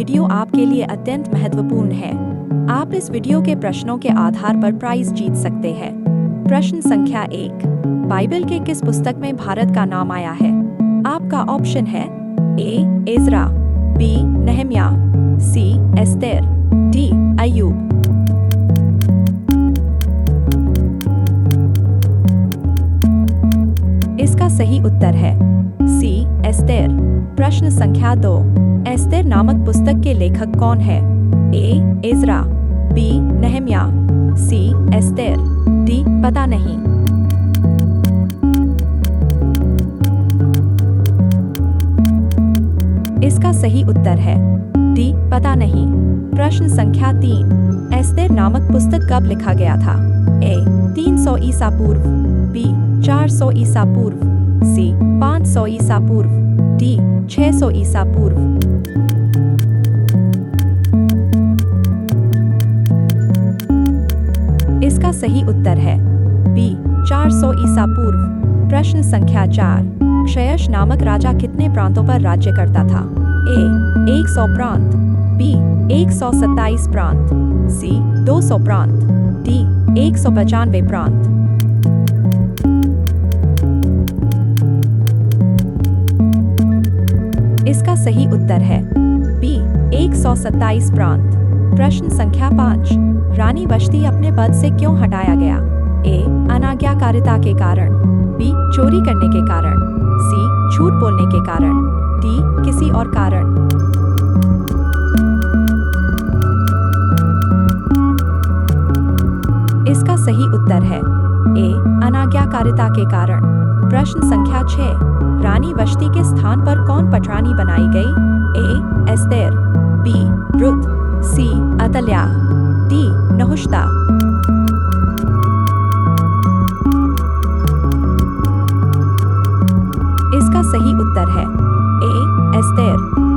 Video आपके लिए अत्यंत महत्वपूर्ण है। आप इस वीडियो के प्रश्नों के आधार पर प्राइज जीत सकते हैं। प्रश्न संख्या 1। बाइबल के किस पुस्तक में भारत का नाम आया है? आपका ऑप्शन है A. Ezra, B. Nehemiah, C. Esther, D. अय्यूब। इसका सही उत्तर है सी. एस्तेर। प्रश्न संख्या 2। एस्तेर नामक पुस्तक के लेखक कौन है? A. Ezra, B. Nehemiah, C. Esther, D. पता नहीं। इसका सही उत्तर है डी. पता नहीं। प्रश्न संख्या 3। एस्तेर नामक पुस्तक कब लिखा गया था? ए. 300 ईसा पूर्व, बी. 400 ईसा पूर्व, सी. 500 ईसा पूर्व, डी. 600 ईसा पूर्व। इसका सही उत्तर है बी. 400 ईसा पूर्व। प्रश्न संख्या 4। क्षयश नामक राजा कितने प्रांतों पर राज्य करता था? ए. 100 प्रांत, बी. 127 प्रांत, सी. 200 प्रांत, डी. 195 प्रांत। इसका सही उत्तर है बी. 127 प्रांत। प्रश्न संख्या 5। रानी वश्ती अपने पद से क्यों हटाया गया? ए. अनाज्ञाकारिता के कारण, बी. चोरी करने के कारण, सी. झूठ बोलने के कारण, डी. किसी और कारण। इसका सही उत्तर है ए. अनाज्ञाकारिता के कारण। प्रश्न संख्या 6। रानी वश्ती के स्थान पर कौन पटरानी बनाई गई? A. Esther, B. Ruth, C. अतल्या, D. नहुश्ता। इसका सही उत्तर है ए. एस्तेर।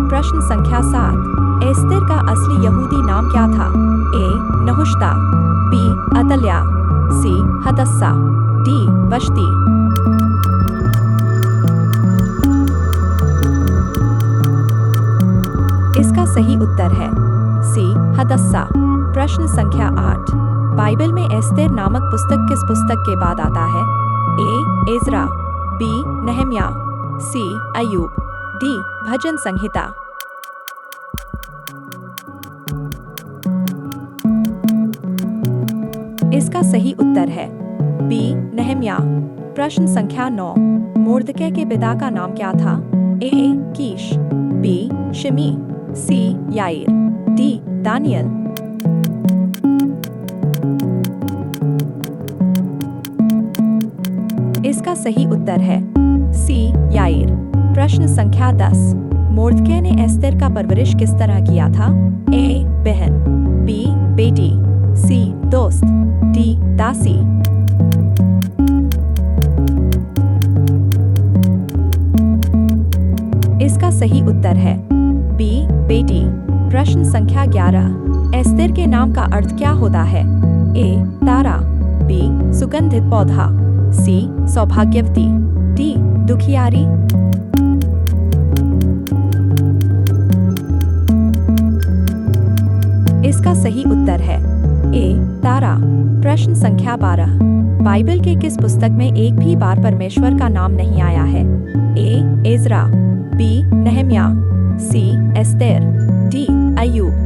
प्रश्न संख्या 7। एस्तेर का असली यहूदी नाम क्या था? ए. नहुश्ता, बी. अतल्या, सी. हदस्सा, डी. वश्ती। इसका सही उत्तर है सी. हदस्सा। प्रश्न संख्या 8। बाइबल में एस्तेर नामक पुस्तक किस पुस्तक के बाद आता है? A. Ezra, B. Nehemiah, C. अय्यूब, डी. भजन संहिता। इसका सही उत्तर है बी. नेहम्या। प्रश्न संख्या 9। मोर्दकै के पिता का नाम क्या था? ए. कीश, बी. शिमी, सी. याईर, डी. दानियल। इसका सही उत्तर है सी. याईर। प्रश्न संख्या 10। मोर्दकै ने एस्तेर का परवरिश किस तरह किया था? ए. बहन, बी. बेटी, सी. दोस्त, डी. दासी। इसका सही उत्तर है बी. बेटी। प्रश्न संख्या 11। एस्तेर के नाम का अर्थ क्या होता है? ए. तारा, बी. सुगंधित पौधा, सी. सौभाग्यवती, डी. दुखियारी। इसका सही उत्तर है ए. तारा। प्रश्न संख्या 12। बाइबल के किस पुस्तक में एक भी बार परमेश्वर का नाम नहीं आया है? A. Ezra, B. Nehemiah, C. Esther, D. अय्यूब।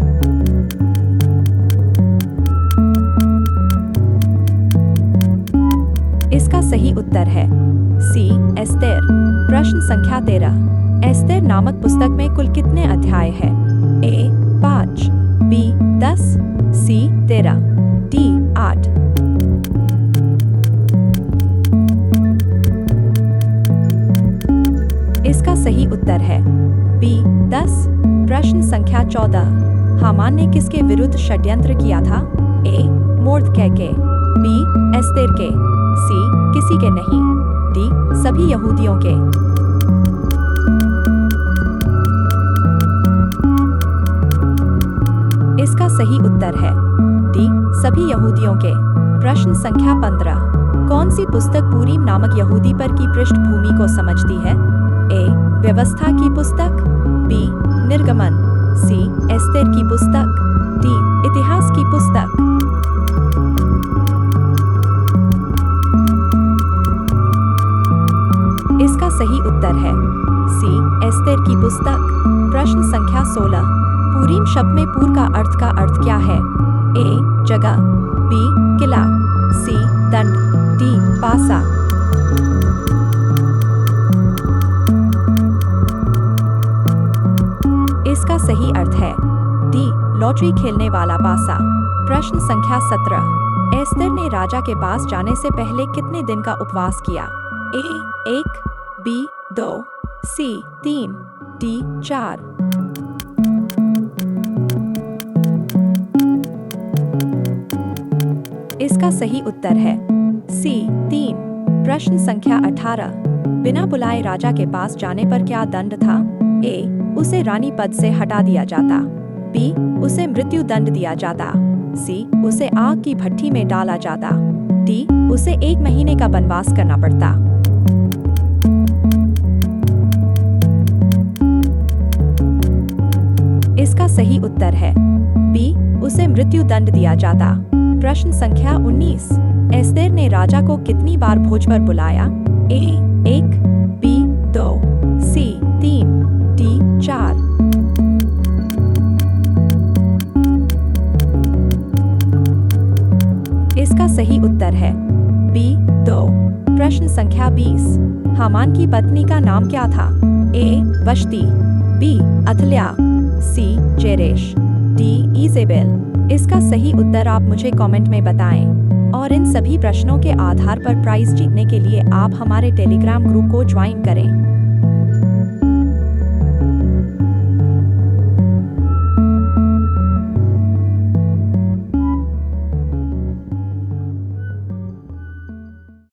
इसका सही उत्तर है सी. एस्तेर। प्रश्न संख्या 13। एस्तेर नामक पुस्तक में कुल कितने अध्याय हैं? ए. 5, बी. 10, सी. 13, डी. 8। इसका सही उत्तर है बी. 10। प्रश्न संख्या 14। हामान ने किसके विरुद्ध षड्यंत्र किया था? ए. मोर्दकै के, बी. एस्तेर के, सी. किसी के नहीं, डी. सभी यहूदियों के। इसका सही उत्तर है डी. सभी यहूदियों के। प्रश्न संख्या 15। कौन सी पुस्तक पूरीम नामक यहूदी पर की पृष्ठभूमि को समझती है? ए. व्यवस्था की पुस्तक, बी. निर्गमन, सी एस्तेर की पुस्तक, डी इतिहास की पुस्तक। इसका सही उत्तर है सी एस्तेर की पुस्तक। प्रश्न संख्या 16। पूरीम शब्द में पूर का अर्थ क्या है? ए जगह, बी किला, सी दंड, डी पासा। इसका सही अर्थ है डी लॉटरी खेलने वाला पासा। प्रश्न संख्या 17। एस्तेर ने राजा के पास जाने से पहले कितने दिन का उपवास किया? ए 1, बी 2, सी 3, डी 4। इसका सही उत्तर है सी 3। प्रश्न संख्या 18। बिना बुलाए राजा के पास जाने पर क्या दंड था? ए उसे रानी पद से हटा दिया जाता, बी उसे मृत्यु दंड दिया जाता, सी उसे आग की भट्ठी में डाला जाता, डी उसे 1 महीने का वनवास करना पड़ता। इसका सही उत्तर है बी उसे मृत्यु दंड दिया जाता। प्रश्न संख्या 19। एस्तेर ने राजा को कितनी बार भोज पर बुलाया? ए 1, बी 2, सी 3, डी 4। इसका सही उत्तर है बी 2। प्रश्न संख्या 20। हामान की पत्नी का नाम क्या था? ए वश्ती, बी अथल्या, सी जेरेश, डी इजेबेल। इसका सही उत्तर आप मुझे कमेंट में बताएं। और इन सभी प्रश्नों के आधार पर प्राइज जीतने के लिए आप हमारे टेलीग्राम ग्रुप को ज्वाइन करें।